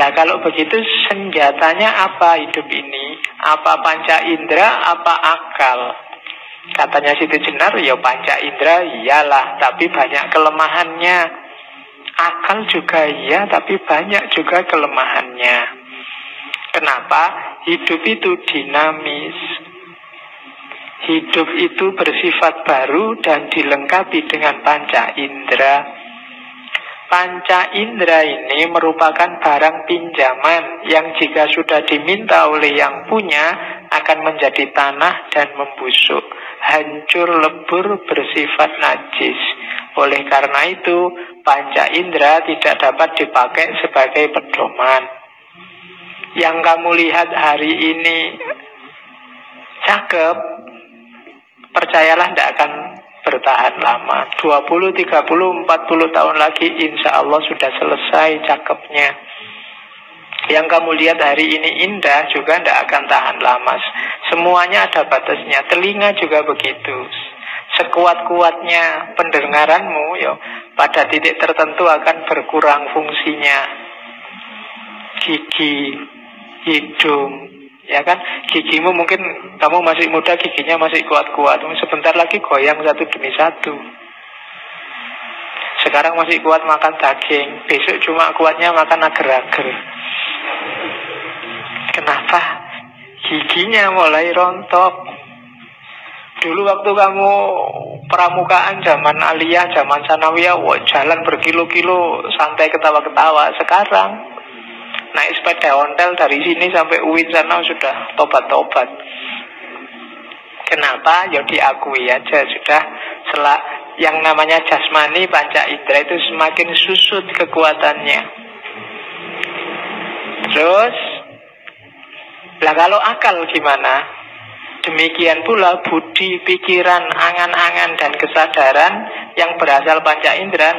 Lah kalau begitu senjatanya apa hidup ini? Apa panca indera, apa akal? Katanya Siti Jenar, ya panca indera iyalah, tapi banyak kelemahannya. Akal juga iya, tapi banyak juga kelemahannya. Kenapa? Hidup itu dinamis. Hidup itu bersifat baru dan dilengkapi dengan panca indera. Panca indera ini merupakan barang pinjaman yang jika sudah diminta oleh yang punya akan menjadi tanah dan membusuk, hancur lebur, bersifat najis. Oleh karena itu, panca indera tidak dapat dipakai sebagai pedoman. Yang kamu lihat hari ini cakep, percayalah tidak akan bertahan lama. 20, 30, 40 tahun lagi insya Allah sudah selesai cakepnya. Yang kamu lihat hari ini indah juga tidak akan tahan lama. Semuanya ada batasnya. Telinga juga begitu. Sekuat-kuatnya pendengaranmu, ya, pada titik tertentu akan berkurang fungsinya. Gigi, hidung, ya kan, gigimu mungkin kamu masih muda, giginya masih kuat-kuat, sebentar lagi goyang satu demi satu. Sekarang masih kuat makan daging, besok cuma kuatnya makan agar-agar. Kenapa? Giginya mulai rontok. Dulu waktu kamu pramukaan, zaman aliyah, zaman sanawiyah, jalan berkilo-kilo santai ketawa-ketawa. Sekarang naik sepeda ontel dari sini sampai UIN sana sudah tobat-tobat. Kenapa? Ya diakui aja sudah yang namanya jasmani panca indera itu semakin susut kekuatannya. Terus, lah kalau akal gimana? Demikian pula budi, pikiran, angan-angan dan kesadaran yang berasal panca indera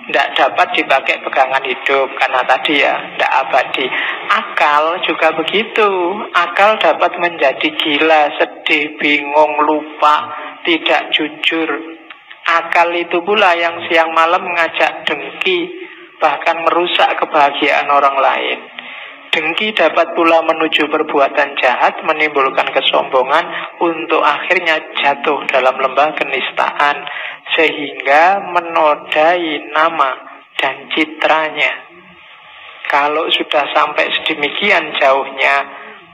tidak dapat dipakai pegangan hidup karena tadi ya tidak abadi. Akal juga begitu. Akal dapat menjadi gila, sedih, bingung, lupa, tidak jujur. Akal itu pula yang siang malam mengajak dengki, bahkan merusak kebahagiaan orang lain. Dengki dapat pula menuju perbuatan jahat, menimbulkan kesombongan, untuk akhirnya jatuh dalam lembah kenistaan, sehingga menodai nama dan citranya. Kalau sudah sampai sedemikian jauhnya,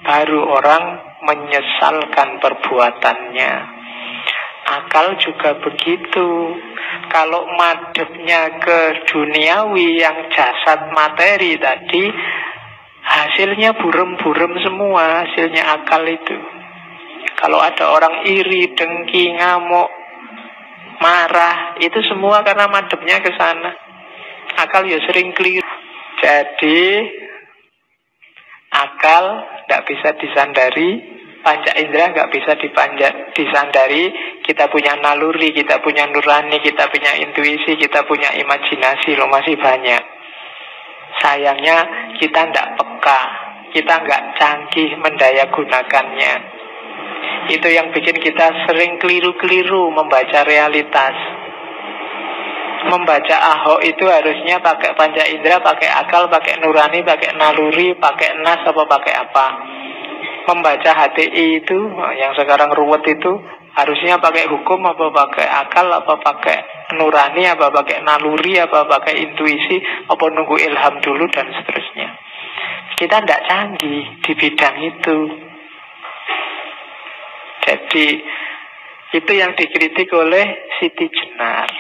baru orang menyesalkan perbuatannya. Akal juga begitu. Kalau madepnya ke duniawi yang jasad materi tadi, hasilnya burem-burem semua, hasilnya akal itu. Kalau ada orang iri, dengki, ngamuk, marah, itu semua karena madepnya ke sana. Akal ya sering keliru. Jadi akal tidak bisa disandari, panca indera nggak bisa disandari. Kita punya naluri, kita punya nurani, kita punya intuisi, kita punya imajinasi, loh masih banyak. Sayangnya kita tidak peka, kita nggak canggih mendaya gunakannya. Itu yang bikin kita sering keliru-keliru membaca realitas. Membaca Ahok itu harusnya pakai panca indera, pakai akal, pakai nurani, pakai naluri, pakai nas, apa pakai apa. Membaca HTI itu, yang sekarang ruwet itu, harusnya pakai hukum, apa pakai akal, apa pakai nurani, apa pakai naluri, apa pakai intuisi, apa nunggu ilham dulu, dan seterusnya. Kita tidak canggih di bidang itu. Jadi itu yang dikritik oleh Siti Jenar.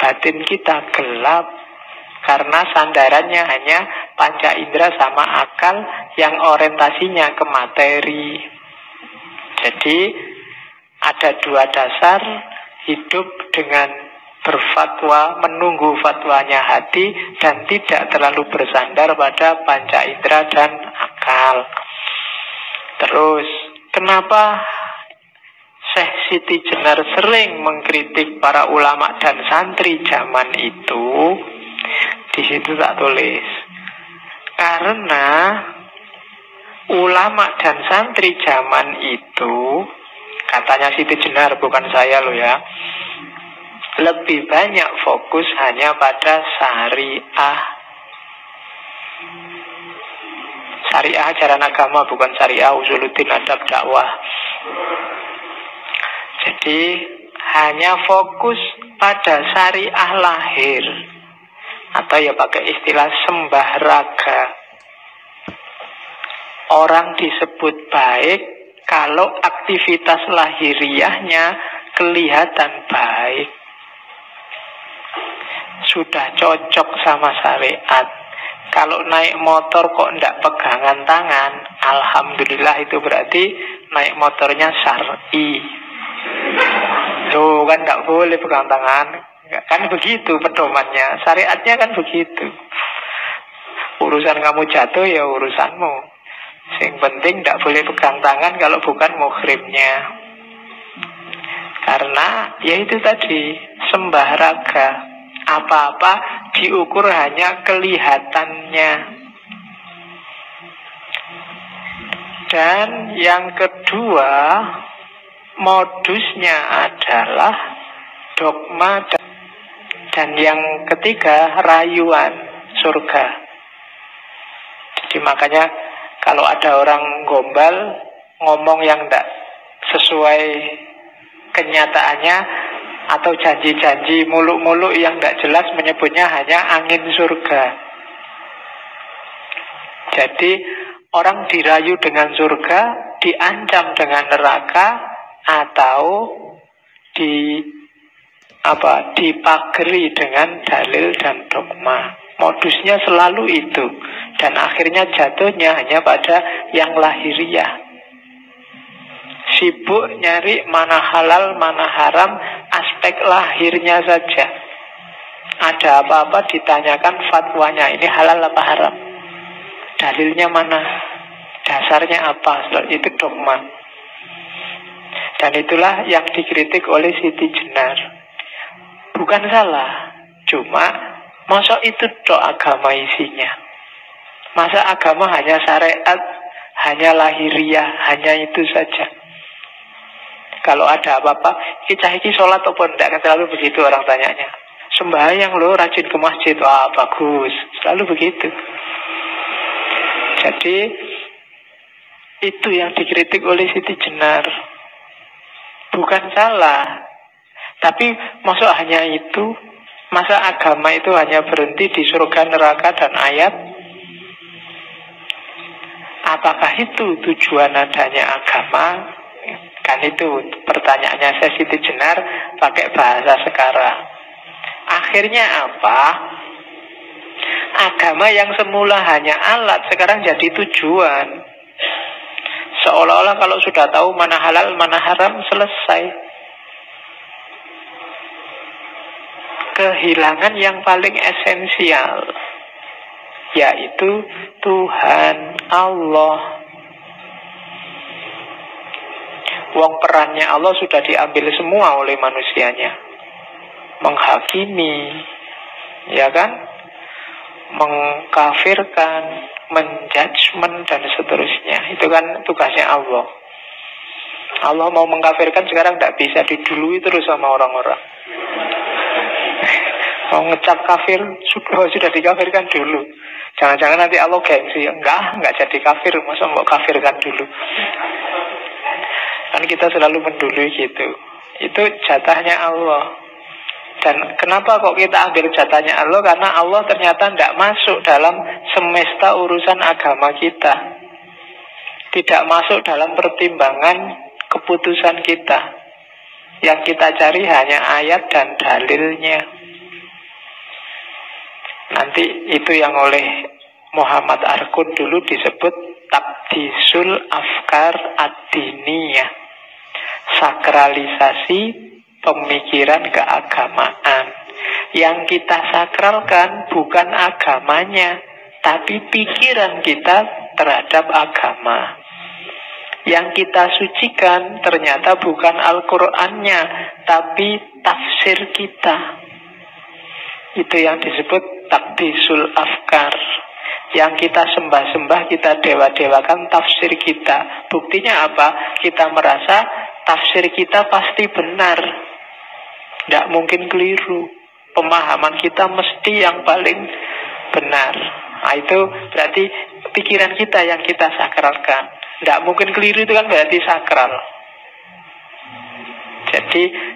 Batin kita gelap karena sandarannya hanya panca indera sama akal yang orientasinya ke materi. Jadi ada dua dasar hidup dengan berfatwa, menunggu fatwanya hati, dan tidak terlalu bersandar pada panca indera dan akal. Terus, kenapa Syekh Siti Jenar sering mengkritik para ulama dan santri zaman itu? Di situ tak tulis. Karena ulama dan santri zaman itu, katanya Siti Jenar, bukan saya loh ya, lebih banyak fokus hanya pada syariah. Syariah ajaran agama, bukan syariah usuluddin adab dakwah. Jadi hanya fokus pada syariah lahir, atau ya pakai istilah sembah raga. Orang disebut baik kalau aktivitas lahiriahnya kelihatan baik, sudah cocok sama syariat. Kalau naik motor kok ndak pegangan tangan, alhamdulillah itu berarti naik motornya syar'i. Loh, kan ndak boleh pegang tangan. Kan begitu pedomannya, syariatnya kan begitu. Urusan kamu jatuh ya urusanmu. Yang penting ndak boleh pegang tangan kalau bukan muhrimnya. Karena ya itu tadi, sembah raga. Apa-apa diukur hanya kelihatannya. Dan yang kedua, modusnya adalah dogma. Dan yang ketiga, rayuan surga. Jadi makanya kalau ada orang gombal ngomong yang tidak sesuai kenyataannya, atau janji-janji muluk-muluk yang tidak jelas, menyebutnya hanya angin surga. Jadi orang dirayu dengan surga, diancam dengan neraka, atau dipageri dengan dalil dan dogma. Modusnya selalu itu, dan akhirnya jatuhnya hanya pada yang lahiriah. Sibuk nyari mana halal, mana haram, aspek lahirnya saja. Ada apa-apa ditanyakan fatwanya, ini halal apa haram, dalilnya mana, dasarnya apa, itu dogma. Dan itulah yang dikritik oleh Siti Jenar. Bukan salah, cuma masa itu tok agama isinya. Masa agama hanya syariat, hanya lahiriah, hanya itu saja. Kalau ada apa-apa, iki sholat apa enggak, kan selalu begitu orang tanyanya. Sembahyang lo, rajin ke masjid, wah bagus, selalu begitu. Jadi itu yang dikritik oleh Siti Jenar. Bukan salah, tapi masa hanya itu, masa agama itu hanya berhenti di surga, neraka, dan ayat? Apakah itu tujuan adanya agama? Kan itu pertanyaannya Siti Jenar pakai bahasa sekarang. Akhirnya apa? Agama yang semula hanya alat sekarang jadi tujuan. Seolah-olah kalau sudah tahu mana halal, mana haram, selesai. Kehilangan yang paling esensial, yaitu Tuhan Allah. Wong perannya Allah sudah diambil semua oleh manusianya. Menghakimi, ya kan? Mengkafirkan, menjudgment, dan seterusnya. Itu kan tugasnya Allah. Allah mau mengkafirkan sekarang tidak bisa, didului terus sama orang-orang. Mau ngecap kafir, sudah dikafirkan dulu. Jangan-jangan nanti Allah gengsi. Enggak jadi kafir, masa mau kafirkan dulu. Kan kita selalu mendului gitu. Itu jatahnya Allah. Dan kenapa kok kita ambil jatahnya Allah? Karena Allah ternyata tidak masuk dalam semesta urusan agama kita. Tidak masuk dalam pertimbangan keputusan kita. Yang kita cari hanya ayat dan dalilnya. Nanti itu yang oleh Muhammad Arkun dulu disebut Tabdisul Afkar Ad-Diniyah, sakralisasi pemikiran keagamaan. Yang kita sakralkan bukan agamanya, tapi pikiran kita terhadap agama. Yang kita sucikan ternyata bukan Al-Qur'annya, tapi tafsir kita. Itu yang disebut Tabdisul Afkar. Yang kita sembah-sembah, kita dewa-dewakan tafsir kita. Buktinya apa? Kita merasa tafsir kita pasti benar, tidak mungkin keliru. Pemahaman kita mesti yang paling benar. Nah, itu berarti pikiran kita yang kita sakralkan. Tidak mungkin keliru, itu kan berarti sakral. Jadi